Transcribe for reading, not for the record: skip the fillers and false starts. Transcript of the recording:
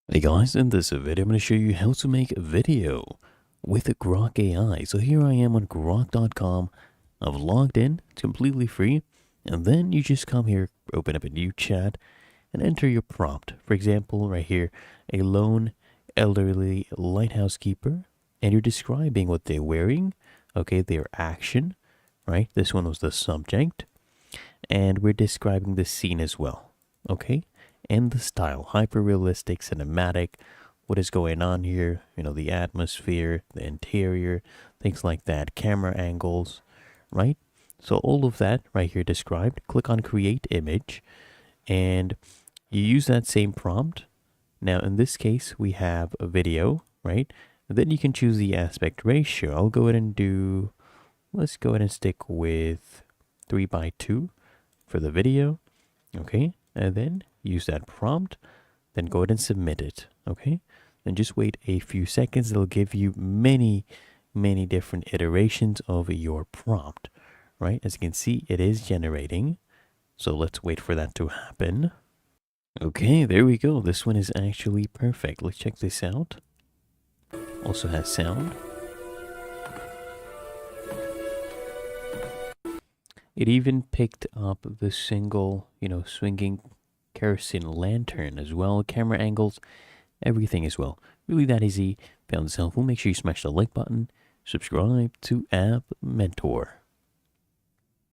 Hey guys, in this video I'm going to show you how to make a video with Grok AI. So here I am on grok.com. I've logged in, it's completely free, and then you just come here, open up a new chat, and enter your prompt. For example, right here, a lone elderly lighthouse keeper, and you're describing what they're wearing, okay, their action, right? This one was the subject, and we're describing the scene as well, okay? And the style, hyper realistic, cinematic, what is going on here, the atmosphere, the interior, things like that, camera angles, right? So all of that right here described. Click on create image and you use that same prompt. Now in this case we have a video, right? And then you can choose the aspect ratio. I'll go ahead and do, let's go ahead and stick with 3:2 for the video, okay? And then use that prompt, then go ahead and submit it, okay? Then just wait a few seconds. It'll give you many different iterations of your prompt, right? As you can see, it is generating. So let's wait for that to happen. Okay, there we go. This one is actually perfect. Let's check this out. Also has sound. It even picked up the single, swinging kerosene lantern as well, camera angles, everything as well. Really that easy. Found this helpful. Make sure you smash the like button, subscribe to App Mentor.